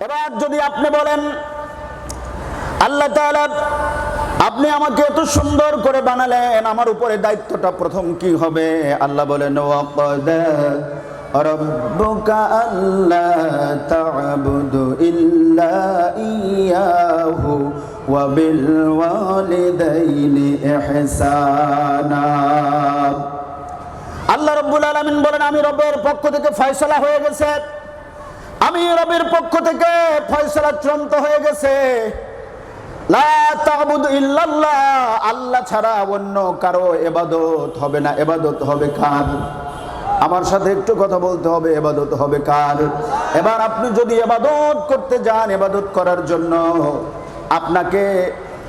এবার যদি আপনি বলেন আল্লাহ তাআলা আপনি আমাকে এত সুন্দর করে বানালেন, আমার উপরে দায়িত্বটা প্রথম কি হবে? আল্লাহ বলেন ওয়াকাদা রাব্বুকা আল্লা তা'বুদু ইল্লা ইয়াহু ওয়া বিল ওয়ালিদাইনি ইহসানা। আল্লাহ রাব্বুল আলামিন বলেন আমি রবের পক্ষ থেকে ফয়সালা হয়ে গেছে, আমি রবের পক্ষ থেকে ফয়সালা চূড়ান্ত হয়ে গেছে। লা তা'বুদু ইল্লাল্লাহ, আল্লাহ ছাড়া অন্য কারো ইবাদত হবে না। ইবাদত হবে কার? আমার সাথে একটু কথা বলতে হবে, ইবাদত হবে কার? এবার আপনি যদি ইবাদত করতে যান, ইবাদত করার জন্য আপনাকে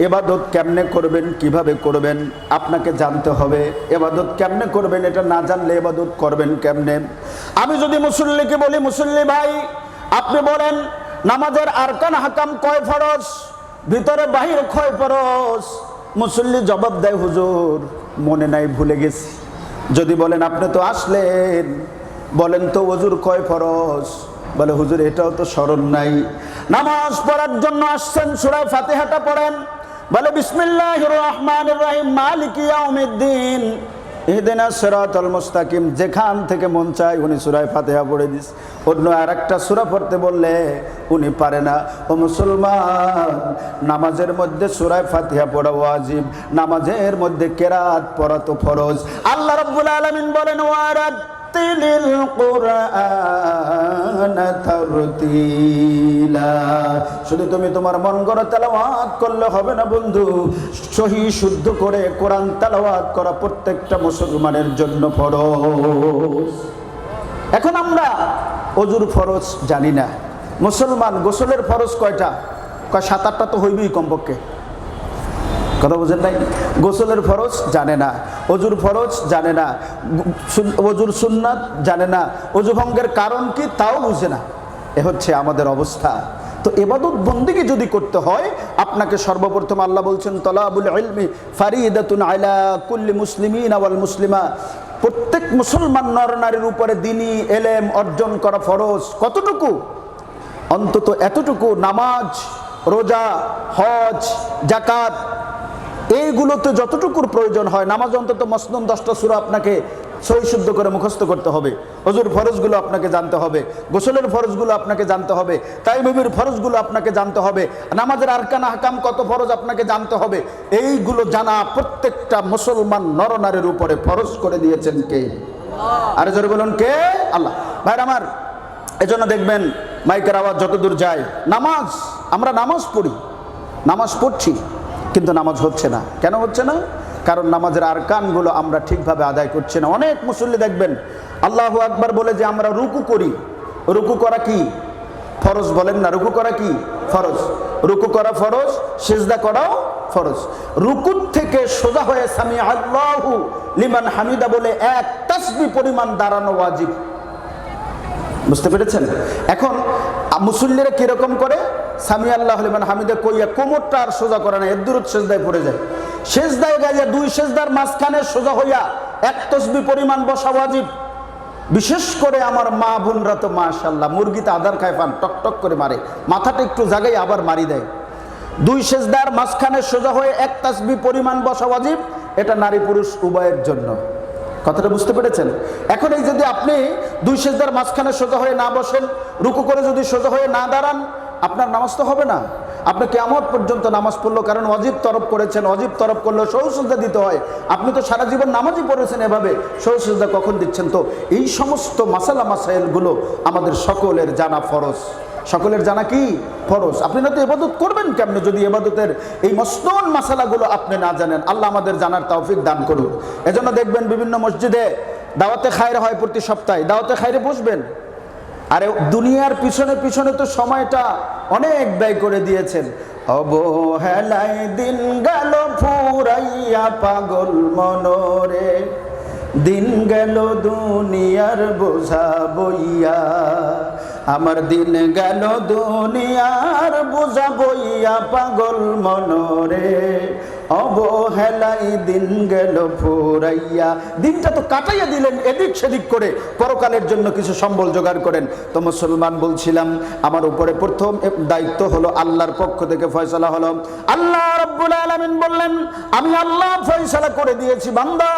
ইবাদত কেমনে করবেন, কিভাবে করবেন আপনাকে জানতে হবে। ইবাদত কেমনে করবেন এটা না জানলে ইবাদত করবেন কেমনে? আমি যদি মুসল্লিকে বলি, মুসল্লি ভাই আপনি বলেন নামাজের আরকান হাকাম কয় ফরজ, ভিতরে বাহির কয় ফরজ? মুসল্লি জবাব দেয় হুজুর মনে নাই, ভুলে গেছি। যদি বলেন আপনি তো আসলেন, বলেন তো ওযুর কয় ফরজ? বলে হুজুর এটাও তো স্মরণ নাই। নামাজ পড়ার জন্য আসছেন, সূরা ফাতিহাটা পড়েন। বলে বিসমিল্লাহির রহমানির রহিম মালিকি ইয়াউমিদ্দিন ইহদিনাস সিরাতাল মুস্তাকিম। যেখান থেকে মন চায় উনি সূরা ফাতিহা পড়ে দিস, অন্য আরেকটা সূরা পড়তে বললে উনি পারে না। ও মুসলমান, নামাজের মধ্যে সূরা ফাতিহা পড়া ওয়াজিব, নামাজের মধ্যে কিরাত পড়া তো ফরজ। আল্লাহ রাব্বুল আলামিন বলেন ওয়ারাতিলিল কুরআনা তারতিলা। শুধু তুমি তোমার মন গড়া তেলাওয়াত করলে হবে না বন্ধু, সহি শুদ্ধ করে কোরআন তেলাওয়াত করা প্রত্যেকটা মুসলমানের জন্য ফরজ। এখন আমরা ওযুর ফরজ জানি না। মুসলমান গোসলের ফরজ কয়টা? কয় 7-8টা তো হইবেই কমপক্ষে। কথা বুঝেন নাই? গোসলের ফরজ জানে না, ওযুর ফরজ জানে না, ওযুর সুন্নাত জানে না, ওযু ভঙ্গের কারণ কি তাও বুঝে না। এ হচ্ছে আমাদের অবস্থা। তো ইবাদত বন্দেগী যদি করতে হয় আপনাকে সর্বপ্রথম আল্লাহ বলছেন তলাবুল ইলমি ফারিদাতুন আলা কুল্লি মুসলিমিন ওয়াল মুসলিমা। প্রত্যেক মুসলমান নর নারীর উপরে দ্বীনি ইলম অর্জন করা ফরজ। কতটুকু? অন্তত এতটুকু, নামাজ, রোজা, হজ, যাকাত এইগুলোতে যতটুকুর প্রয়োজন হয়। নামাজ অন্তত মসনুন 10টা সূরা আপনাকে সহি শুদ্ধ করে মুখস্থ করতে হবে। ওযুর ফরজগুলো আপনাকে জানতে হবে, গোসলের ফরজগুলো আপনাকে জানতে হবে, তায়াম্মুমের ফরজগুলো আপনাকে জানতে হবে, নামাজের আরকান আহকাম কত ফরজ আপনাকে জানতে হবে। এইগুলো জানা প্রত্যেকটা মুসলমান নরনারীর উপরে ফরজ করে দিয়েছেন কে? আরে জোরে বলুন কে? আল্লাহ। ভাইরা আমার, এজন্য দেখবেন মাইকের আওয়াজ যতদূর যায়, নামাজ, আমরা নামাজ পড়ি, নামাজ পড়ছি, কিন্তু নামাজ হচ্ছে না। কেন হচ্ছে না? কারণ নামাজের আরকানগুলো আমরা ঠিকভাবে আদায় করছি না। অনেক মুসল্লি দেখবেন আল্লাহু আকবার বলে যে আমরা রুকু করি, রুকু করা কি ফরজ? বলেন না, রুকু করা কি ফরজ? রুকু করা ফরজ, সিজদা করাও ফরজ। রুকুর থেকে সোজা হয়ে সামি আল্লাহু লিমান হামিদা বলে এক তাসবিহ পরিমাণ দাঁড়ানো ওয়াজিব। বুঝতে পেরেছেন? এখন মুসল্লিরা কিরকম করে? সামি আল্লাহ লিমান হামিদা কইয়া কোমরটা আর সোজা করে না, এদুরুত সেজদায় পড়ে যায়। সেজদায় গিয়ে দুই সেজদার মাঝখানে সোজা হইয়া এক তাসবিহ পরিমাণ বসা ওয়াজিব। বিশেষ করে আমার মা বোনরা তো মাশাআল্লাহ মুরগিতে আদার খায় পান, টক টক করে মারে, মাথাটা একটু জাগাই আবার মারি দেয়। দুই সেজদার মাঝখানে সোজা হয়ে এক তাসবিহ পরিমাণ বসা ওয়াজিব। এটা নারী পুরুষ উভয়ের জন্য। কথাটা বুঝতে পেরেছেন? এখন এই যদি আপনি দুই সেজদার মাঝখানে সোজা হয়ে না বসেন, রুকু করে যদি সোজা হয়ে না দাঁড়ান, আপনার নামাজ তো হবে না। আপনি কিয়ামত পর্যন্ত নামাজ পড়লো, কারণ ওয়াজিব তরফ করেছেন, ওয়াজিব তরফ করলে সহজ সিজদা দিতে হয়। আপনি তো সারা জীবন নামাজই পড়েছেন, এভাবে সহজ সিজদা কখন দিচ্ছেন? তো এই সমস্ত মাসালা মাসাইলগুলো আমাদের সকলের জানা ফরজ। সকলের জানা কি ফরজ। আপনি না তো ইবাদত করবেন কেমনে যদি ইবাদতের এই মসনুন মাসালাগুলো আপনি না জানেন? আল্লাহ আমাদের জানার তৌফিক দান করুন। এজন্য দেখবেন বিভিন্ন মসজিদে দাওয়াতে খায়র হয় প্রতি সপ্তাহে, দাওয়াতে খায়রে বসবেন। আরে দুনিয়ার পিছনে পিছনে তো সময়টা অনেক ব্যয় করে দিয়েছেন। অবহেলায় দিন গেল ফুরাইয়া পাগল মনরে, দিন গেল দুনিয়ার বোঝা বইয়া, আমার দিন গেল দুনিয়ার বোঝা বইয়া পাগল মনরে। অবহেলাই দিন গেল ফুরাইয়া। দিনটা তো কাটাইয়া দিলেন এদিক সেদিক করে, পরকালের জন্য কিছু সম্বল জোগাড় করেন। তো মুসলমান বলছিলাম, আমার উপরে প্রথম দায়িত্ব হলো আল্লাহর পক্ষ থেকে ফয়সালা হলো। আল্লাহ রাব্বুল আলামিন বললেন, আমি আল্লাহ ফয়সালা করে দিয়েছি বান্দা,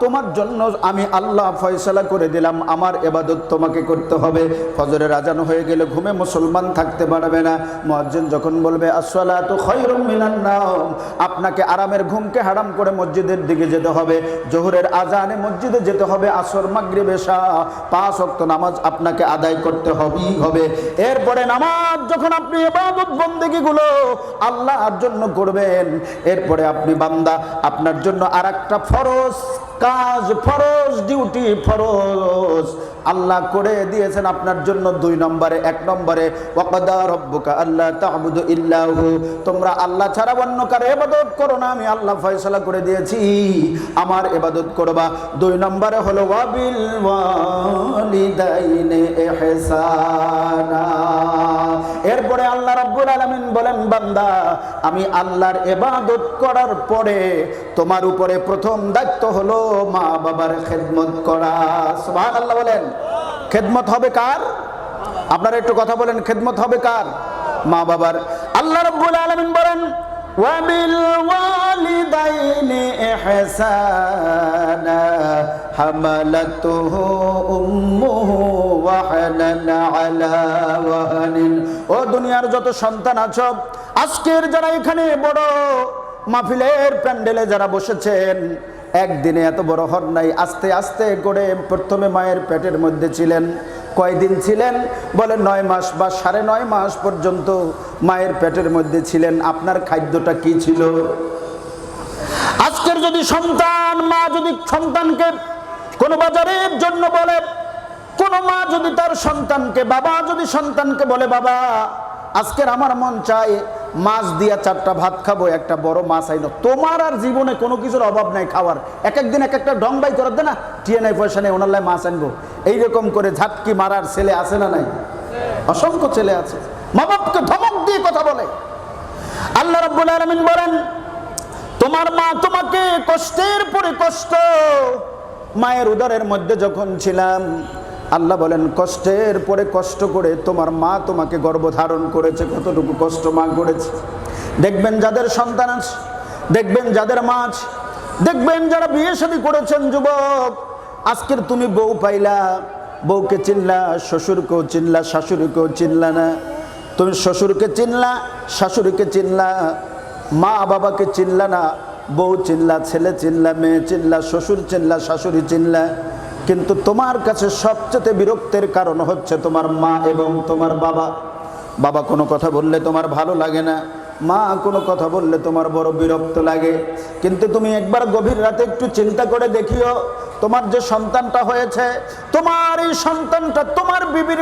তোমার জন্য আমি আল্লাহ ফয়সালা করে দিলাম, আমার ইবাদত তোমাকে করতে হবে। ফজরের আজান হয়ে গেলে ঘুমে মুসলমান থাকতে পারবে না। মুয়াজ্জিন যখন বলবে আসসালাতু খায়রুম মিনান নাওম, আপনাকে আরামের ঘুমকে হারাম করে মসজিদের দিকে যেতে হবে। জোহরের আজানে মসজিদে যেতে হবে, আসর মাগরিব এশা 5 ওয়াক্ত নামাজ আপনাকে আদায় করতে হবে। এরপরে নামাজ যখন আপনি ইবাদত বন্দেগিগুলো আল্লাহর জন্য করবেন, এরপরে আপনি বান্দা আপনার জন্য আরেকটা ফরজ কাজ, ফরজ ডিউটি, ফরজ আল্লাহ করে দিয়েছেন আপনার জন্য 2 নম্বরে। 1 নম্বরে ওয়াকাদা রাব্বুকা আল্লা তা'বুদু ইল্লাহু, তোমরা আল্লাহ ছাড়া অন্য কারো ইবাদত করো না, আমি আল্লাহ ফয়সালা করে দিয়েছি আমার ইবাদত করবা। 2 নম্বরে হলো ওয়াবিল ওয়ালিদাইনি ইহসানা। এরপরে আল্লাহ রাব্বুল আলামিন বলেন, বান্দা আমি আল্লাহর ইবাদত করার পরে তোমার উপরে প্রথম দায়িত্ব হলো মা বাবার খেদমত করা। সুবহানাল্লাহ বলেন। খেদমত হবে কার? আপনারা একটু কথা বলেন, খেদমত হবে কার? মা বাবার। আল্লাহ রাব্বুল আলামিন বলেন, ওয়াবিল ওয়ালিদাইনি ইহসানা হামালাতুহু উম্মুহু ওয়াহানান আলা ওয়াহানিন। ও দুনিয়ার যত সন্তান আছো, আজকের যারা এখানে বড় মাহফিলের প্যান্ডেলে যারা বসেছেন, একদিনে এত বড় হন নাই, আস্তে আস্তে করে প্রথমে মায়ের পেটের মধ্যে ছিলেন। কয়দিন ছিলেন? বলে 9 মাস বা 9.5 মাস পর্যন্ত মায়ের পেটের মধ্যে ছিলেন। আপনার খাদ্যটা কি ছিল? আজকের যদি সন্তান, মা যদি সন্তানকে কোনো বাজারের জন্য বলে, কোনো মা যদি তার সন্তানকে, বাবা যদি সন্তানকে বলে, বাবা আজকের আমার মন চায় মাছ দিয়া 4টা ভাত খাবো, একটা বড় মাছ আইনো, তোমার আর জীবনে কোনো কিছুর অভাব নাই খাওয়ার, এক একদিন এক একটা ঢং বাই করে দে না, টিয়ে নাই পয়সা নেই, ওনার লাই মাছ আনবো, এইরকম করে ঝাটকি মারার ছেলে আছে না নাই? অসংখ্য ছেলে আছে, মা বাপকে ধমক দিয়ে কথা বলে। আল্লাহ রাব্বুল আলামিন বলেন, তোমার মা তোমাকে কষ্টের পরে কষ্ট, মায়ের উদরের মধ্যে যখন ছিলাম, আল্লাহ বলেন কষ্টের পরে কষ্ট করে তোমার মা তোমাকে গর্ভধারণ করেছে, কতটুকু কষ্ট মা করেছে। দেখবেন যাদের সন্তান আছে, দেখবেন যাদের মা আছে, দেখবেন যারা বিয়ে শাদী করেছেন যুবক, আজকের তুমি বউ পাইলা, বউকে চিনলা, শ্বশুরকেও চিনলা, শাশুড়িকেও চিনলা না। তুমি শ্বশুরকে চিনলা, শাশুড়িকে চিনলা, মা বাবাকে চিনলা না, বউ চিনলা, ছেলে চিনলা, মেয়ে চিনলা, শ্বশুর চিনলা, শাশুড়ি চিনলা, কিন্তু তোমার কাছে সবচেয়ে বিরক্তের কারণ হচ্ছে তোমার মা এবং তোমার বাবা। বাবা কোনো কথা বললে তোমার ভালো লাগে না, মা কোনো কথা বললে তোমার বড় বিরক্ত লাগে। কিন্তু তুমি একবার গভীর রাতে একটু চিন্তা করে দেখিও, তোমার যে সন্তানটা হয়েছে, তোমার এই সন্তানটা তোমার বিবির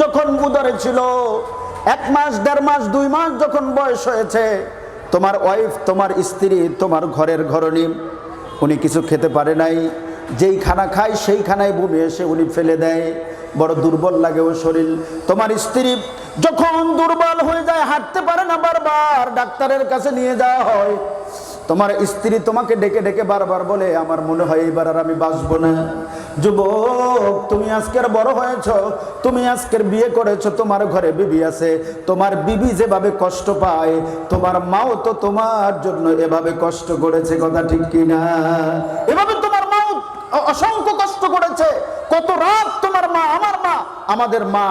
যখন উদরে ছিল, 1 মাস, 1.5 মাস, 2 মাস যখন বয়স হয়েছে, তোমার ওয়াইফ, তোমার স্ত্রী, তোমার ঘরের ঘরণী, উনি কিছু খেতে পারে নাই, যেই খানা খায় সেই খানায় বমি এসে উনি ফেলে দেয়, বড় দুর্বল লাগে ও শরীর। তোমার স্ত্রী যখন দুর্বল হয়ে যায়, হাঁটতে পারে না, বারবার ডাক্তারের কাছে নিয়ে যাওয়া হয়, তোমার স্ত্রী তোমাকে ডেকে ডেকে বারবার বলে, আমার মনে হয় এইবার আর আমি বাঁচবো না। যুবক, তুমি আজকের বড় হয়েছ, তুমি আজকের বিয়ে করেছ, তোমার ঘরে বিবি আছে, তোমার বিবি যেভাবে কষ্ট পায়, তোমার মাও তো তোমার জন্য এভাবে কষ্ট করেছে, কথা ঠিক কিনা? এভাবে তোমার মাও অসংখ্য কষ্ট করেছে। কত রাত তোমার মা, আমার মা, আমাদের মা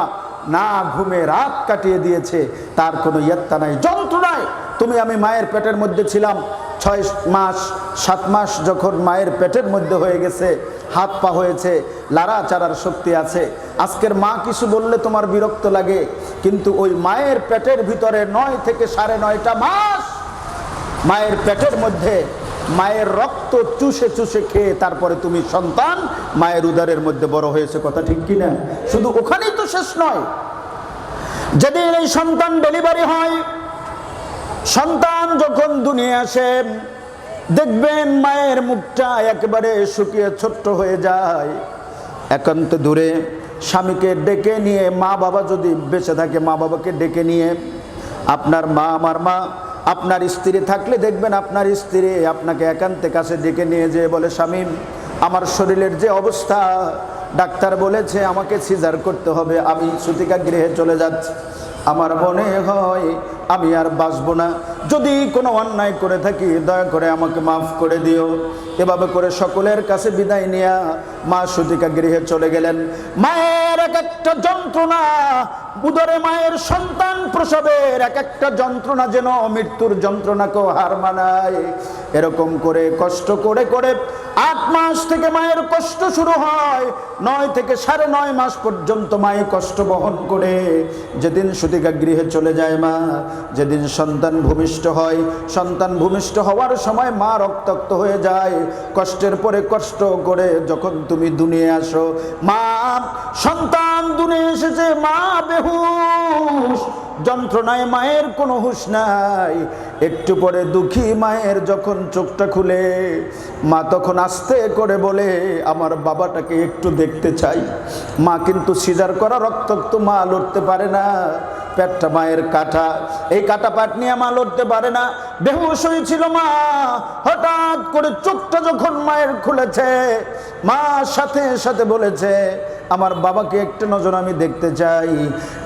না ঘুমে রাত কাটিয়ে দিয়েছে, তার কোনো ইয়ত্তা নাই, যন্ত্রণায়। তুমি আমি মায়ের পেটের মধ্যে ছিলাম 6 মাস, 7 মাস যখন মায়ের পেটের মধ্যে হয়ে গেছে, হাত পা হয়েছে, লাড়াচাড়ার শক্তি আছে। আজকের মা কিছু বললে তোমার বিরক্ত লাগে, কিন্তু ওই মায়ের পেটের ভিতরে 9 থেকে 9.5টা মাস মায়ের পেটের মধ্যে মায়ের রক্ত চুষে চুষে খেয়ে তারপরে তুমি সন্তান মায়ের উদরের মধ্যে বড় হয়েছে, কথা ঠিক কিনা? শুধু ওখানেই তো শেষ নয়, যেদিন এই সন্তান ডেলিভারি হয়, সন্তান যখন দুনিয়া আসে, দেখবেন মায়ের মুখটা একেবারে শুকিয়ে ছোট্ট হয়ে যায়। একান্ত দূরে স্বামীকে ডেকে নিয়ে, মা বাবা যদি বেঁচে থাকে, মা বাবাকে ডেকে নিয়ে, আপনার মা, আমার মা, আপনার স্ত্রী থাকলে দেখবেন আপনার স্ত্রী আপনাকে একান্তে কাছে ডেকে নিয়ে যেয়ে বলে, স্বামী আমার শরীরের যে অবস্থা, ডাক্তার বলেছে আমাকে সিজার করতে হবে, আমি সূতিকা গৃহে চলে যাচ্ছি, আমার মনে হয় আমি আর বাঁচবো না, যদি কোনো অন্যায় করে থাকি দয়া করে আমাকে মাফ করে দিও। এভাবে করে সকলের কাছে বিদায় নিয়ে মা সূতিকা গৃহে চলে গেলেন। মায়ের এক একটা যন্ত্রণা, উদরে মায়ের সন্তান প্রসবের এক একটা যন্ত্রণা যেন মৃত্যুর যন্ত্রণাকেও হার মানায়। এরকম করে কষ্ট করে করে 8 মাস থেকে মায়ের কষ্ট শুরু হয়, 9 থেকে 9.5 মাস পর্যন্ত মায়ের কষ্ট বহন করে যেদিন সূতিকা গৃহে চলে যায় মা, যেদিন সন্তান ভূমিষ্ঠ হয়, সন্তান ভূমিষ্ঠ হওয়ার সময় মা রক্তাক্ত হয়ে যায়। কষ্টের পরে কষ্ট করে যখন তুমি দুনিয়ায় আসো, মা সন্তান দুনিয়ায় এসেছে, মা বেহুশ, যন্ত্রণায় মায়ের কোনো হুঁশ নাই। একটু পরে দুঃখী মায়ের যখন চোখটা খুলে, মা তখন আস্তে করে বলে, আমার বাবাটাকে একটু দেখতে চাই। মা কিন্তু সিজার করা রক্তাক্ত, মা লড়তে পারে না, পেটটা মায়ের কাটা, এই কাটা পাট নিয়ে মা লড়তে পারে না, বেহুশ হয়েছিল মা। হঠাৎ করে চোখটা যখন মায়ের খুলেছে, মা সাথে সাথে বলেছে, আমার বাবাকে একটু নজর আমি দেখতে চাই।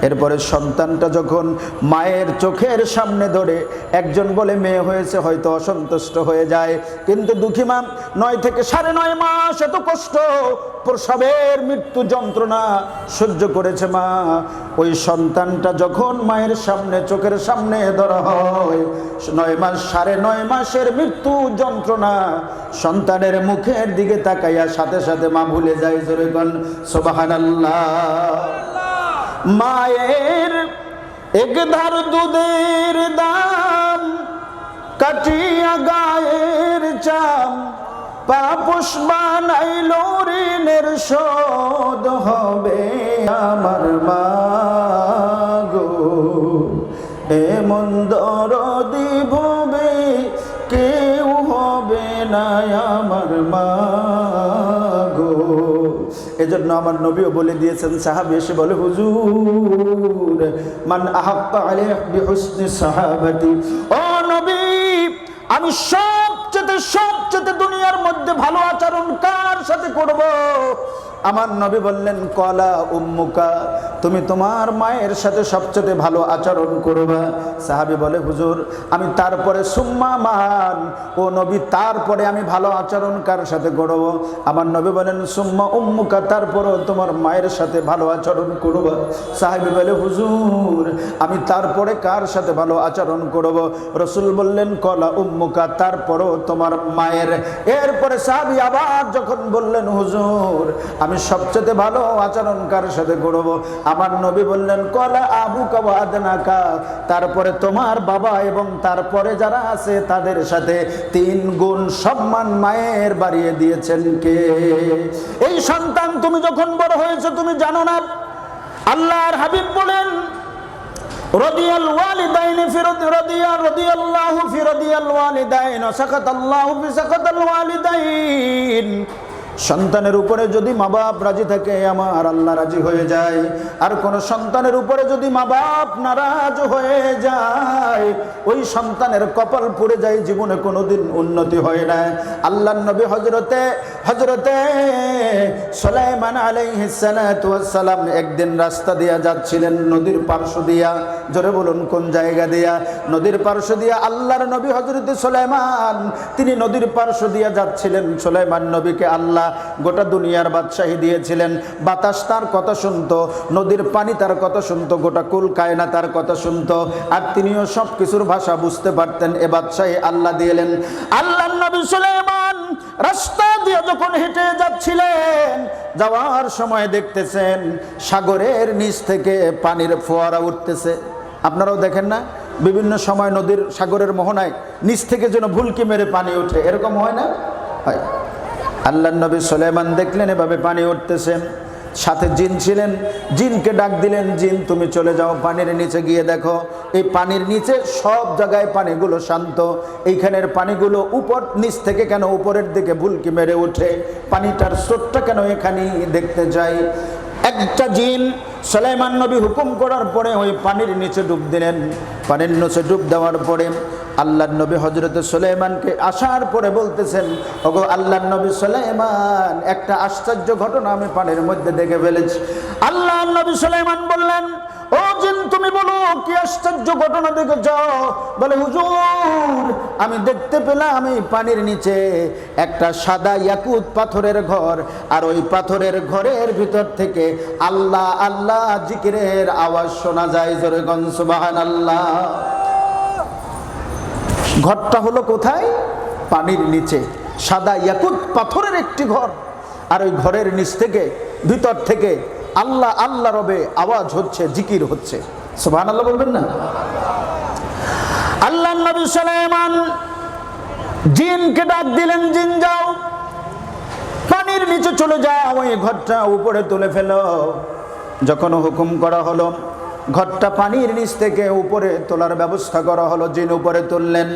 এরপরে সন্তানটা যখন মায়ের চোখের সামনে ধরে, একজন বলে মেয়ে হয়েছে হয়তো অসন্তুষ্ট হয়ে যায়, কিন্তু দুঃখী মা 9 থেকে 9.5 মাস এত কষ্ট, প্রসবের মৃত্যু যন্ত্রণা সহ্য করেছে মা। ওই সন্তানটা যখন মায়ের সামনে চোখের সামনে ধরা হয়, 9 মাস 9.5 মাসের মৃত্যু যন্ত্রণা, সন্তানের মুখের দিকে তাকাইয়া সাথে সাথে মা ভুলে যায়। জোরে বল সুবহানাল্লাহ। মায়ের এক ধার দুধের দাম, কাটিয়া গায়ের চাম, পাপস বানাইল ঋণের শোধ হবে আমার মা গো। এমন দরদি ভবে কেউ হবে না আমার মা গো। এজন্য আমার নবীও বলে দিয়েছেন, সাহাবী এসে বলে, হুজুর মান আহাক্কা আলাইহি বিহুসনি সাহাবাতি, ও নবী আমি সবচেয়ে দুনিয়ার মধ্যে ভালো আচরণ কার সাথে করব? আমার নবী বললেন, কলা উম্মুকা, তুমি তোমার মায়ের সাথে সবচেয়ে ভালো আচরণ করবা। সাহাবী বলে, হুজুর আমি তারপরে সুম্মা মান, ও নবী তারপরে আমি ভালো আচরণ কার সাথে করব? আমার নবী বলেন, সুম্মা উম্মুকা, তারপরও তোমার মায়ের সাথে ভালো আচরণ করবা। সাহাবী বলে, হুজুর আমি তারপরে কার সাথে ভালো আচরণ করব? রাসূল বললেন, কলা উম্মুকা, তারপরও তোমার মায়ের। এরপরে সাহাবী আবার যখন বললেন, হুজুর আমি সবচেয়ে ভালো আচরণ কার সাথে করব? আমার নবী বললেন, কলা আবুকা ওয়া আদনাকা, তারপরে তোমার বাবা এবং তারপরে যারা আছে তাদের সাথে 3 গুণ সম্মান মায়ের বাড়িয়ে দিয়েছেন কে? এই সন্তান তুমি যখন বড় হয়েছে তুমি জানো না, আল্লাহর হাবিব বলেন, রাদিয়াল ওয়ালিদাইন ফি রাদিয়াল্লাহু ফি রাদিয়াল ওয়ালিদাইন সাকাতাল্লাহু ফি সাকাতাল ওয়ালিদাইন। সন্তানের উপরে যদি মা বাপ রাজি থাকে আমার আল্লাহ রাজি হয়ে যায়, আর কোন সন্তানের উপরে যদি মা বাপ নারাজ হয়ে যায় ওই সন্তানের কপাল পুড়ে যায়, জীবনে কোনোদিন উন্নতি হয় না। আল্লাহর নবী হযরতে সুলাইমান আলাইহিস সালাতু ওয়াস সালাম একদিন রাস্তা দিয়া যাচ্ছিলেন, নদীর পার্শ্ব দিয়া। জোরে বলুন কোন জায়গা দিয়া? নদীর পার্শ্ব দিয়া। আল্লাহর নবী হযরতে সুলাইমান তিনি নদীর পার্শ্ব দিয়া যাচ্ছিলেন। সুলাইমান নবীকে আল্লাহ গোটা দুনিয়ার বাদশাহী দিয়েছিলেন। বাতাস তার কথা শুনতো, নদীর পানি তার কথা শুনতো, গোটা কুল কায়নাত তার কথা শুনতো, আর তিনিও সব কিছুর ভাষা বুঝতে পারতেন। এ বাদশাহী আল্লাহ দিলেন। আল্লাহর নবী সুলাইমান রাস্তা দিয়ে যখন হেঁটে যাচ্ছিলেন, যাওয়ার সময় দেখতেছেন সাগরের নিচ থেকে পানির ফোয়ারা উঠতেছে। আপনারাও দেখেন না, বিভিন্ন সময় নদীর সাগরের মোহনায় নিচ থেকে যেন ভুলকি মেরে পানি ওঠে, এরকম হয় না? হয়। আল্লাহর নবী সুলাইমান দেখলেন এভাবে পানি উঠতেছেন, সাথে জিন ছিলেন। জিনকে ডাক দিলেন, জিন তুমি চলে যাও পানির নিচে গিয়ে দেখো এই পানির নিচে সব জায়গায় পানিগুলো শান্ত, এইখানের পানিগুলো উপর নিচ থেকে কেন উপরের দিকে ভুলকি মেরে ওঠে, পানিটার স্রোতটা কেন এখানেই দেখতে যাই। একটা জিন সুলাইমান নবী হুকুম করার পরে ওই পানির নিচে ডুব দিলেন। পানির নিচে ডুব দেওয়ার পরে আল্লাহর নবী হযরত সুলাইমানকে আসার পরে বলতেছেন, ওগো আল্লাহর নবী সুলাইমান, একটা আশ্চর্য ঘটনা আমি পানির মধ্যে দেখে ফেলেছি। আল্লাহর নবী সুলাইমান বললেন, ও জিন, তুমি বলো কি আশ্চর্য ঘটনা দেখেছ? বলে, হুজুর, আমি দেখতে পেলাম এই পানির নিচে একটা সাদা ইয়াকুত পাথরের ঘর, আর ওই পাথরের ঘরের ভিতর থেকে আল্লাহ আল্লাহ জিকিরের আওয়াজ শোনা যায়। জোরে গণ সুবহানাল্লাহ। ঘরটা হলো কোথায়? পানির নিচে সাদা ইয়াকুত পাথরের একটি ঘর, আর ওই ঘরের নিচ থেকে ভিতর থেকে আল্লাহ আল্লাহ রবে আওয়াজ হচ্ছে, জিকির হচ্ছে। সুবহানাল্লাহ বলবেন না? আল্লাহ নবী সুলাইমান জিনকে ডাক দিলেন, জিন যাও, পানির নিচে চলে যাও, ওই ঘরটা উপরে তুলে ফেলো। যখন হুকুম করা হলো, ঘরটা পানির নিচ থেকে উপরে তোলার ব্যবস্থা করা হলো। জিন উপরে তুললেন।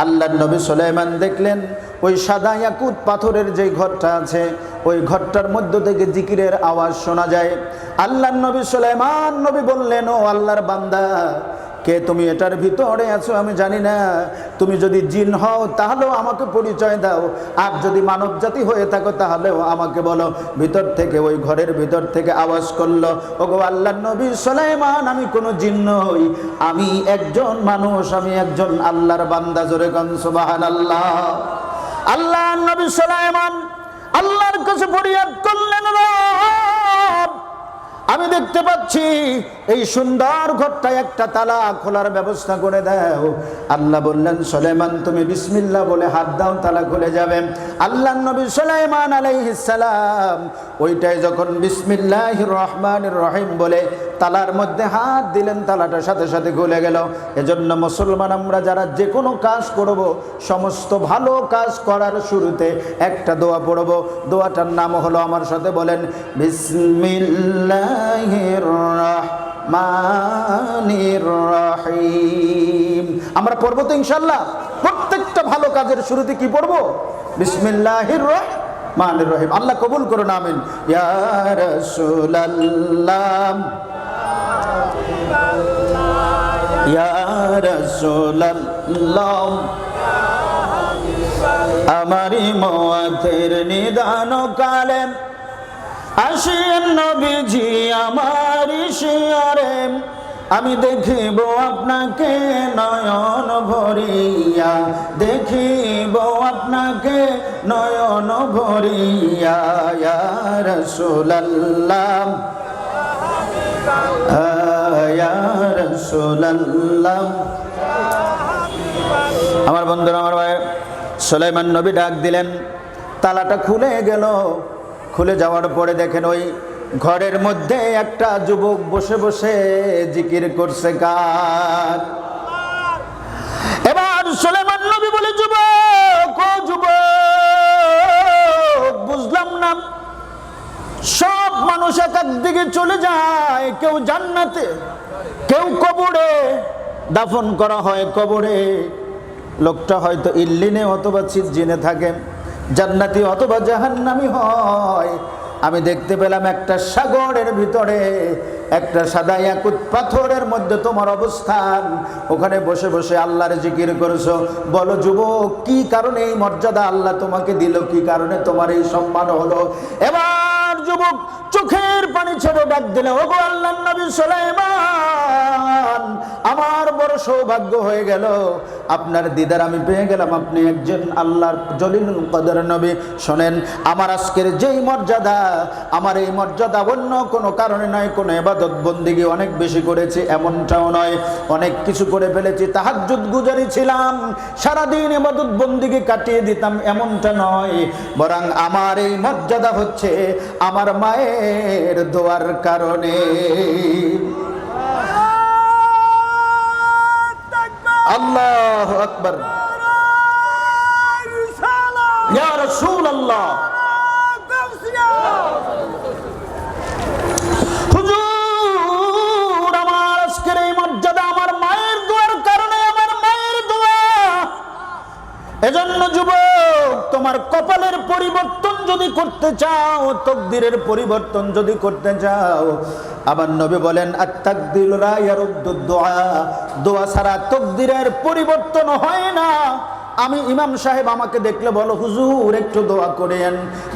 আল্লাহর নবী সুলাইমান দেখলেন ওই সাদা ইয়াকুত পাথরের যে ঘরটা আছে, ওই ঘরটার মধ্য থেকে জিকিরের আওয়াজ শোনা যায়। আল্লাহর নবী সুলাইমান নবী বললেন, ও আল্লাহর বান্দা, কে তুমি? এটার ভিতরে আছো আমি জানি না। তুমি যদি জিন হও তাহলেও আমাকে পরিচয় দাও, আর যদি মানব জাতি হয়ে থাকো তাহলেও আমাকে বলো। ভিতর থেকে, ওই ঘরের ভিতর থেকে আওয়াজ করলো, ওগো আল্লাহর নবী সুলাইমান, আমি কোনো জিন নই, আমি একজন মানুষ, আমি একজন আল্লাহর বান্দা। জোরে কোন সুবহানাল্লাহ। আল্লাহর নবী সুলাইমান আল্লাহর কাছে ফরিয়াদ করলেন, রব, আমি দেখতে পাচ্ছি এই সুন্দর ঘরটায় একটা তালা খোলার ব্যবস্থা করে দাও। আল্লাহ বললেন, সুলাইমান, তুমি বিসমিল্লাহ বলে হাত দাও, তালা খুলে যাবে। আল্লাহর নবী সুলাইমান আলাইহিস সালাম ওইটাই যখন বিসমিল্লাহির রহমানির রহিম বলে তালার মধ্যে হাত দিলেন, তালাটা সাথে সাথে খুলে গেল। এজন্য মুসলমান আমরা যারা যে কোনো কাজ করব, সমস্ত ভালো কাজ করার শুরুতে একটা দোয়া পড়ব। দোয়াটার নাম হলো, আমার সাথে বলেন, বিসমিল্লাহির রহমানির রহিম। আমরা পড়বো তো ইনশাআল্লাহ? প্রত্যেকটা ভালো কাজের শুরুতে কি পড়বো? বিসমিল্লাহির রহমানির রহিম। আল্লাহ কবুল করুন, আমিন। ইয়া রাসূলুল্লাহ, ইয়া রাসূলুল্লাহ, আমারি মওয়াতের নিদান কালে আসেন নবীজি আমার শিয়রে, আমি দেখিব আপনাকে নয়ন ভরিয়া, দেখিব আপনাকে নয়ন ভরিয়া। ইয়া রাসূলুল্লাহ, ইয়া রাসূলুল্লাহ। আমার বন্ধুরা, আমার ভাই, সুলাইমান নবী ডাক দিলেন, তালাটা খুলে গেল। খুলে যাওয়ার পরে দেখেন ওই ঘরের মধ্যে একটা যুবক বসে বসে জিকির করছে। কার? এবার সুলাইমান নবী বলে, যুবক, ও যুবক, বুঝলাম না, সব মানুষ এক দিকে চলে যায়, কেউ জান্নাতে, কেউ কবরে দাফন করা হয়। কবরে লোকটা হয়তো ইল্লিনে অথবা সিজ্জিনে থাকে, জান্নাতি অথবা জাহান্নামী হয়। আমি দেখতে পেলাম একটা সাগরের ভিতরে একটা সাদা ইয়াকুত পাথরের মধ্যে তোমার অবস্থান, ওখানে বসে বসে আল্লাহর জিকির করছো। বলো যুবক, কি কারণে এই মর্যাদা আল্লাহ তোমাকে দিল? কি কারণে তোমার এই সম্মান হলো? এবার যুবক চোখের পানি ছেড়ে ডাক দিলে, ওগো আল্লাহর নবী সুলাইমান, আমার বড় সৌভাগ্য হয়ে গেল, আপনার দিদার আমি পেয়ে গেলাম, আপনি একজন আল্লাহর জলিলুল কদর নবী। শোনেন, আমার আজকের যেই মর্যাদা, আমার এই মর্যাদা অন্য কোনো কারণে নয়, কোনো ইবাদত বন্দেগী অনেক বেশি করেছি এমনটাও নয়, অনেক কিছু করে ফেলেছি, তাহাজ্জুদ গুজারি ছিলাম, সারাদিন ইবাদত বন্দেগী কাটিয়ে দিতাম এমনটা নয়, বরং আমার এই মর্যাদা হচ্ছে আমার মায়ের দোয়ার কারণে। আল্লাহু আকবার। ইয়া রাসূলুল্লাহ, হুজুর, আমার আজকের এই মর্যাদা আমার মায়ের দোয়ার কারণে, আমার মায়ের দোয়া। এজন্য যুবক, তোমার কপালের পরিবর্তন যদি করতে চাও, তকদিরের পরিবর্তন যদি করতে চাও, আবার নবী বলেন আত-তাকদির লা ইয়ারুদ্দুদ দুআ, দোয়া ছাড়া তকদিরের পরিবর্তন হয় না। আমি ইমাম সাহেব আমাকে দেখলে বলো হুজুর একটু দোয়া করেন,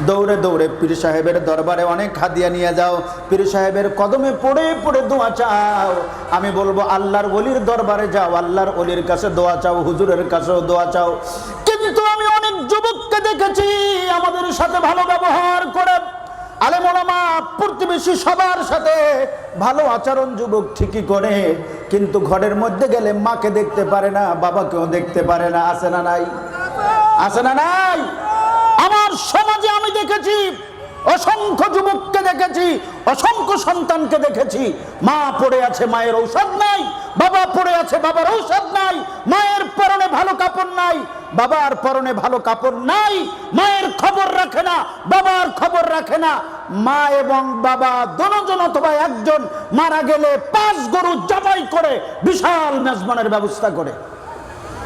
দৌড়ে দৌড়ে পীর সাহেবের দরবারে অনেক হাদিয়া নিয়ে যাও, পীর সাহেবের কদমে পড়ে পড়ে দোয়া চাও। আমি বলবো আল্লাহর ওলির দরবারে যাও, আল্লাহর ওলির কাছে দোয়া চাও, হুজুরের কাছেও দোয়া চাও। কিন্তু আমি অনেক যুবককে দেখেছি আমাদের সাথে ভালো ব্যবহার করে, আলেম ওলামা প্রতিবেশী সবার সাথে ভালো আচরণ যুবক ঠিকই করে, কিন্তু ঘরের মধ্যে গেলে মাকে দেখতে পারে না, বাবাকেও দেখতে পারে না। আছে না নাই? আছে না নাই? আমার সমাজে আমি দেখেছি অসংখ্য যুবককে দেখেছি, অসংখ্য সন্তানকে দেখেছি, মা পড়ে আছে মায়ের ঔষধ নাই, বাবা পড়ে আছে বাবার ঔষধ নাই, মায়ের পরনে ভালো কাপড় নাই, বাবার পরনে ভালো কাপড় নাই, মায়ের খবর রাখে না, বাবার খবর রাখে না। মা এবং বাবা দুজন অথবা একজন মারা গেলে 5 গরু জবাই করে বিশাল মেজবানের ব্যবস্থা করে।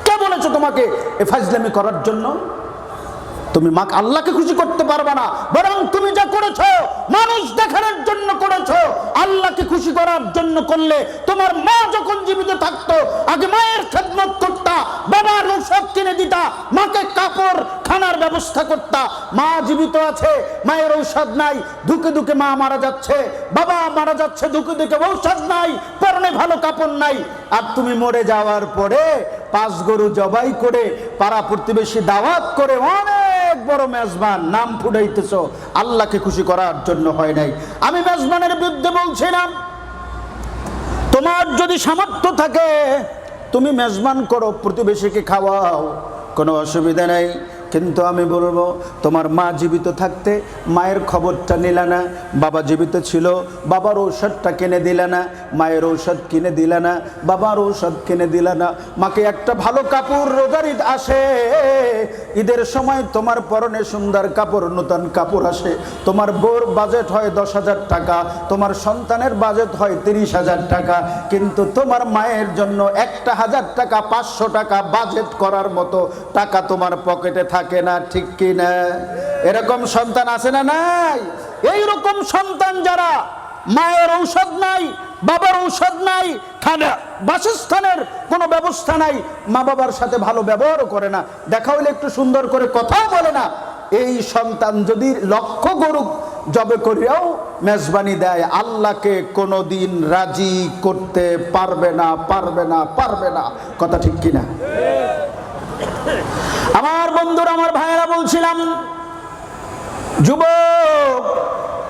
কে বলেছে তোমাকে এ ফাজলামি করার জন্য? তুমি মা আল্লাহকে খুশি করতে পারবে না, বরং তুমি যা করেছো মানুষ দেখানোর জন্য করেছো। আল্লাহকে খুশি করার জন্য করলে তোমার মা যখন জীবিত থাকতো আগে মায়ের খেদমত করতা, বাবার ঔষধ কিনে দিতা, মাকে কাপড় খানার ব্যবস্থা করতা। মা জীবিত আছে, মায়ের ঔষধ নাই, দুকে দুকে মা মারা যাচ্ছে, বাবা মারা যাচ্ছে, দুকে দুকে ঔষধ নাই, পরনে ভালো কাপড় নাই। আর তুমি মরে যাওয়ার পরে 5 গরু জবাই করে পাড়া প্রতিবেশী দাওয়াত করে অনেক বড় মেজবান নাম ফুটাইতেছ, আল্লাহকে খুশি করার জন্য হয় নাই। আমি মেজবানের বিরুদ্ধে বলছি না। তোমার যদি সামর্থ্য থাকে তুমি মেজবান করো, প্রতিবেশীকে খাওয়াও, কোনো অসুবিধা নেই। কিন্তু আমি বলবো তোমার মা জীবিত থাকতে মায়ের খবরটা নিলা না, বাবা জীবিত ছিল বাবার ঔষধটা কিনে দিলা না, মায়ের ঔষধ কিনে দিলা না, বাবার ঔষধ কিনে দিলা না। মাকে একটা ভালো কাপড়, রোজার ঈদ আসে, ঈদের সময় তোমার পরনে সুন্দর কাপড়, নতুন কাপড় আসে, তোমার বউর বাজেট হয় 10,000 টাকা, তোমার সন্তানের বাজেট হয় 30,000 টাকা, কিন্তু তোমার মায়ের জন্য 1,000 টাকা 500 টাকা বাজেট করার মতো টাকা তোমার পকেটে থাকে না, ঠিক কি না? এরকম সন্তান আছে না নাই? এইরকম সন্তান যারা মায়ের ঔষধ নাই, বাবার ঔষধ নাই, খানা বাসস্থানের কোনো ব্যবস্থা নাই, মা বাবার সাথে ভালো ব্যবহার করে না, দেখা হইলে একটু সুন্দর করে কথাও বলে না, এই সন্তান যদি লক্ষ গরু জবে করিয়াও মেজবানি দেয়, আল্লাহকে কোনোদিন রাজি করতে পারবে না, পারবে না, পারবে না। কথা ঠিক কিনা? আমার বন্ধুরা, আমার ভাইয়েরা, বলছিলাম যুবক,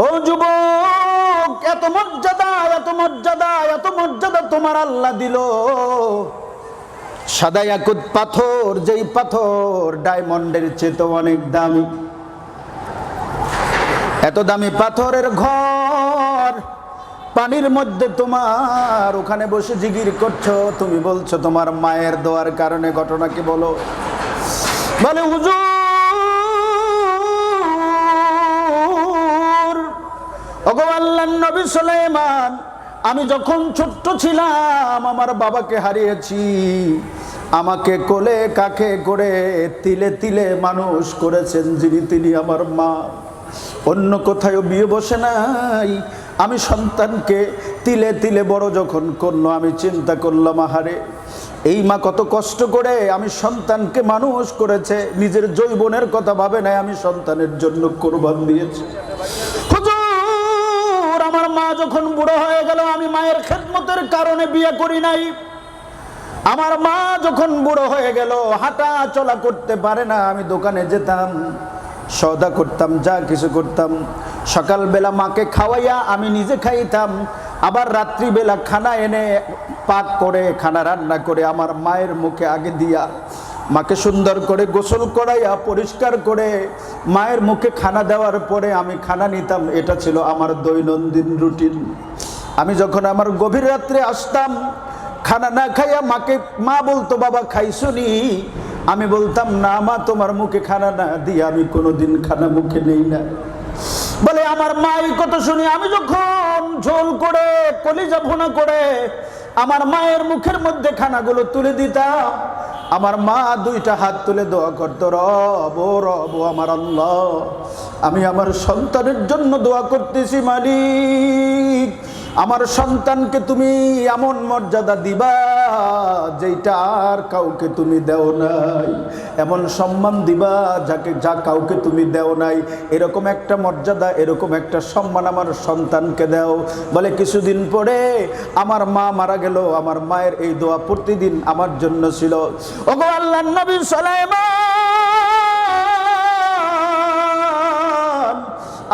ও যুবক, এত মর্যাদা, এত মর্যাদা, এত মর্যাদা তোমার আল্লাহ দিল। সাদা ইয়াকুত পাথর, যেই পাথর ডায়মন্ডের চেয়ে অনেক দামি, এত দামি পাথরের ঘর, পানির মধ্যে তোমার ওখানে বসে জিগির করছো, তুমি বলছো তোমার মায়ের দোয়ার কারণে। ঘটনা কি বলো? বলে হুজুর, ওগো আল্লাহর নবী সুলাইমান, আমি যখন ছোট্ট ছিলাম আমার বাবাকে হারিয়েছি, আমাকে কোলে কাকে করে তিলে তিলে মানুষ করেছেন যিনি, তিনি আমার মা। অন্য কোথাও বিয়ে বসে নাই। আমি সন্তানকে তিলে তিলে বড় যখন করলো, আমি চিন্তা করলাম, আহারে এই মা কত কষ্ট করে আমি সন্তানকে মানুষ করেছে, নিজের যৌবনের কথা ভাবে নাই, আমি সন্তানের জন্য কোরবান দিয়েছি। হুজুর, আমার মা যখন বুড়ো হয়ে গেল, আমি মায়ের খেদমতের কারণে বিয়ে করি নাই। আমার মা যখন বুড়ো হয়ে গেল, হাঁটা চলা করতে পারে না, আমি দোকানে যেতাম, সওদা করতাম, যা কিছু করতাম। সকালবেলা মাকে খাওয়াইয়া আমি নিজে খাইতাম, আবার রাত্রিবেলা খানা এনে পাক করে, খানা রান্না করে আমার মায়ের মুখে আগে দিয়া, মাকে সুন্দর করে গোসল করাইয়া পরিষ্কার করে মায়ের মুখে খানা দেওয়ার পরে আমি খানা নিতাম। এটা ছিল আমার দৈনন্দিন রুটিন। আমি যখন আমার গভীর রাত্রে আসতাম, খানা না খাইয়া মাকে, মা বলতো বাবা খাইছুনি, আমি বলতাম না মা, তোমার মুখে খানা না দিয়ে আমি কোনোদিন খানা মুখে নেই না। বলে আমার মা এই কথা শুনি, আমি যখন ঝোল করে কলিজা ভুনা করে আমার মায়ের মুখের মধ্যে খানাগুলো তুলে দিতাম, আমার মা দুইটা হাত তুলে দোয়া করতো, রব ও রব ও আমার আল্লাহ, আমি আমার সন্তানের জন্য দোয়া করতেছি মালিক, আমার সন্তানকে তুমি এমন মর্যাদা দিবা যেটা আর কাউকে তুমি দেও নাই, এমন সম্মান দিবা যা কাউকে তুমি দেও নাই, এরকম একটা মর্যাদা, এরকম একটা সম্মান আমার সন্তানকে দাও। বলে কিছুদিন পরে আমার মা মারা গেল, আমার মায়ের এই দোয়া প্রতিদিন আমার জন্য ছিল। ওগো আল্লাহর নবী সুলাইমান,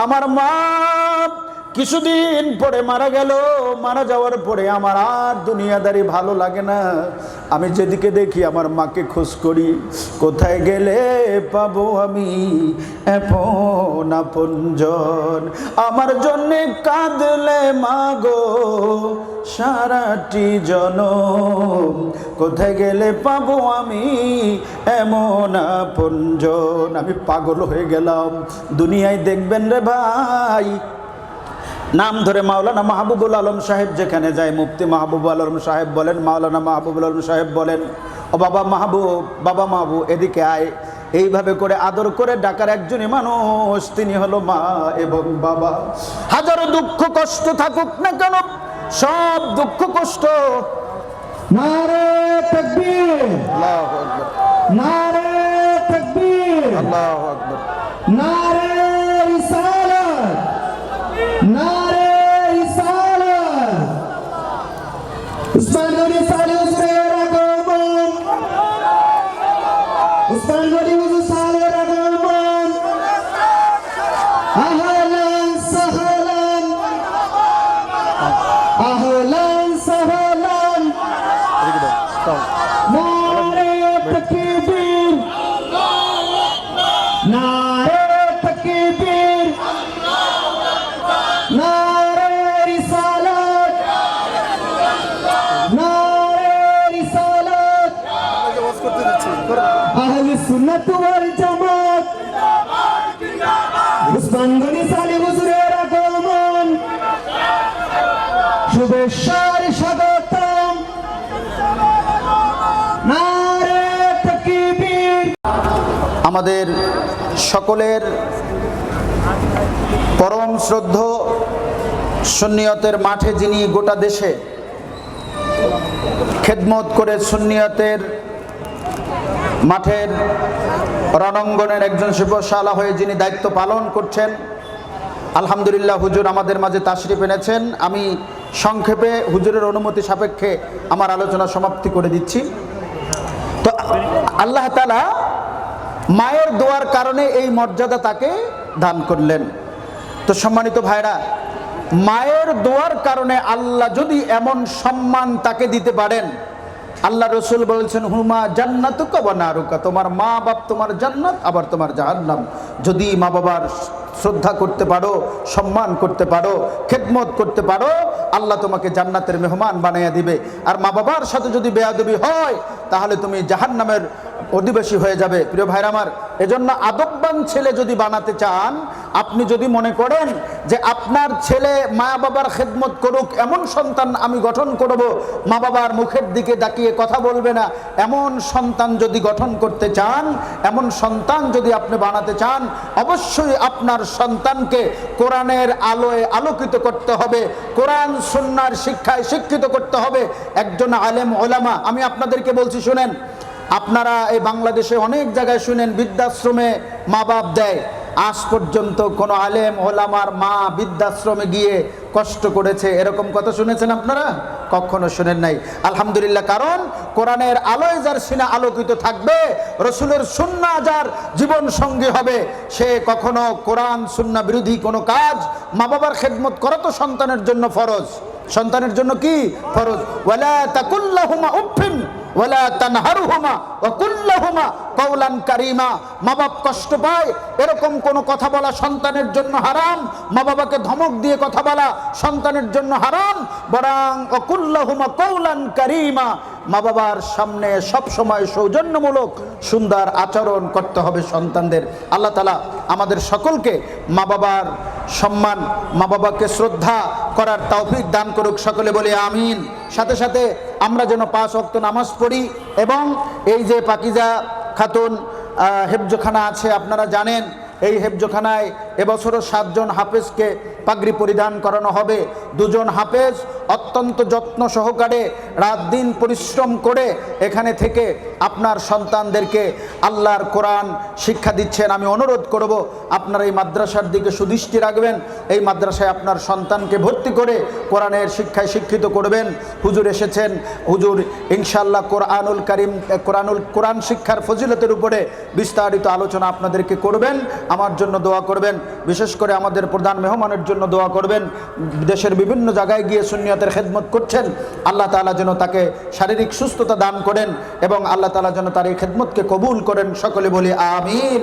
আমার মা কিছুদিন পরে মারা গেল, মারা যাওয়ার পরে আমার আর দুনিয়াদারি ভালো লাগে না, আমি যেদিকে দেখি আমার মাকে খোঁজ করি, কোথায় গেলে পাবো আমি আপন আপনজন, আমার জন্যে কাঁদলে মাগো সারাটি জনম, কোথায় গেলে পাবো আমি এমন আপনজন। আমি পাগল হয়ে গেলাম। দুনিয়ায় দেখবেন রে ভাই, নাম ধরে মাওলানা মাহবুবুল আলম সাহেব যেখানে যায়, মুফতি মাহবুবুল আলম সাহেব বলেন, মাওলানা মাহবুবুল আলম সাহেব বলেন, ও বাবা মাহবুব, বাবা মাহবুব এদিকে আয়, এইভাবে করে আদর করে ডাকার একজনই মানুষ, তিনি হলো মা এবং বাবা। হাজারো দুঃখ কষ্ট থাকুক না কেন, সব দুঃখ কষ্ট, নারে তাকবীর, আল্লাহু আকবার, নারে তাকবীর, আল্লাহু আকবার, নারে রিসালাত, নারে রিসালাত। উসমান গনি সালে উসমের আগমন, উসমান গনি সালের আগমন, আহলান সাহলান, আহলান সাহলান, নারে তাকবীর, নারে তাকবীর, নারে রিসালাত, নারে রিসালাত। আহলে সুন্নাত ওয়াল জামাত, উসমান গনি সালে হুজুরের আগমন, শুভেচ্ছার স্বাগতম, নারে তাকবীর। আমাদের সকলের পরম শ্রদ্ধ সুন্নিয়তের মাঠে যিনি গোটা দেশে খেদমত করে সুন্নিয়তের মাঠের রণাঙ্গনের একজন শিল্পশালা হয়ে যিনি দায়িত্ব পালন করছেন, আলহামদুলিল্লাহ হুজুর আমাদের মাঝে তাশরিফ এনেছেন। আমি সংক্ষেপে হুজুরের অনুমতি সাপেক্ষে আমার আলোচনা সমাপ্তি করে দিচ্ছি। তো আল্লাহ তাআলা মায়ের দোয়ার কারণে এই মর্যাদা তাকে দান করলেন। তো সম্মানিত ভাইরা, মায়ের দোয়ার কারণে আল্লাহ যদি এমন সম্মান তাকে দিতে পারেন, আল্লাহ রসুল বলেছেন হুমা জান্নাতুকা ওয়া নারুকা, তোমার মা বাপ তোমার জান্নাত, আবার তোমার জাহান্নাম। যদি মা বাবার শ্রদ্ধা করতে পারো, সম্মান করতে পারো, খেদমত করতে পারো, আল্লাহ তোমাকে জান্নাতের মেহমান বানাইয়া দিবে। আর মা বাবার সাথে যদি বেয়াদবি হয়, তাহলে তুমি জাহান্নামের অধিবাসী হয়ে যাবে। প্রিয় ভাইরা আমার, এজন্য আদববান ছেলে যদি বানাতে চান, আপনি যদি মনে করেন যে আপনার ছেলে মা বাবার খেদমত করুক, এমন সন্তান আমি গঠন করব, মা বাবার মুখের দিকে তাকিয়ে কথা বলবে না, এমন সন্তান যদি গঠন করতে চান, এমন সন্তান যদি আপনি বানাতে চান, অবশ্যই আপনার সন্তানকে কোরআনের আলোয় আলোকিত করতে হবে, কোরআন সুন্নাহর শিক্ষায় শিক্ষিত করতে হবে। একজন আলেম ওলামা, আমি আপনাদেরকে বলছি শুনেন, আপনারা এই বাংলাদেশে অনেক জায়গায় শুনেন বৃদ্ধাশ্রমে মা বাপ দেয়। আজ পর্যন্ত কোনো আলেম ওলামার মা বৃদ্ধাশ্রমে গিয়ে কষ্ট করেছে এরকম কথা শুনেছেন আপনারা? কখনো শুনেন নাই। আলহামদুলিল্লাহ, কারণ কোরআনের আলোয় যার সিনা আলোকিত থাকবে, রসুলের সুন্নাহ যার জীবন সঙ্গী হবে, সে কখনো কোরআন সুন্নাহ বিরোধী কোনো কাজ, মা বাবার খেদমত করা তো সন্তানের জন্য ফরজ। সন্তানের জন্য কি ফরজ? ওয়ালা তাকুল্লাহুমা উফিন ওয়ালা তানহারহুমা ওয়া কুল্লাহুমা কাওলান কারীমা। মা বাপ কষ্ট পায় এরকম কোনো কথা বলা সন্তানের জন্য হারাম। মা বাবাকে ধমক দিয়ে কথা বলা সন্তানের জন্য হারাম। বরং ওয়া কুল্লাহুমা কাওলান কারীমা, মা বাবার সামনে সব সময় সৌজন্যমূলক সুন্দর আচরণ করতে হবে সন্তানদের। আল্লাহ তাআলা আমাদের সকলকে মা বাবার সম্মান, মা বাবাকে শ্রদ্ধা করার তৌফিক দান করুক। সকলে বলি আমিন। সাথে সাথে আমরা যেন 5 ওয়াক্ত নামাজ পড়ি এবং এই যে পাকিজা খাতুন হেফজখানা আছে, আপনারা জানেন এই হেফজখানায় এবছরও 7 জন হাফেজকে পাগড়ি পরিধান করানো হবে। 2 জন হাফেজ অত্যন্ত যত্ন সহকারে রাত দিন পরিশ্রম করে এখানে থেকে আপনার সন্তানদেরকে আল্লাহর কোরআন শিক্ষা দিচ্ছেন। আমি অনুরোধ করব আপনারা এই মাদ্রাসার দিকে সুদৃষ্টি রাখবেন, এই মাদ্রাসায় আপনার সন্তানকে ভর্তি করে কোরআনের শিক্ষায় শিক্ষিত করবেন। হুজুর এসেছেন, হুজুর ইনশাআল্লাহ কোরআন শিক্ষার ফজিলতের উপরে বিস্তারিত আলোচনা আপনাদেরকে করবেন। আমার জন্য দোয়া করবেন, বিশেষ করে আমাদের প্রধান মেহমানের জন্য দোয়া করবেন। দেশের বিভিন্ন জায়গায় গিয়ে সুন্নিয়তের খেদমত করছেন, আল্লাহ তাআলা যেন তাকে শারীরিক সুস্থতা দান করেন এবং আল্লাহ তাআলা যেন তার এই খেদমতকে কবুল করেন। সকলে বলি আমিন।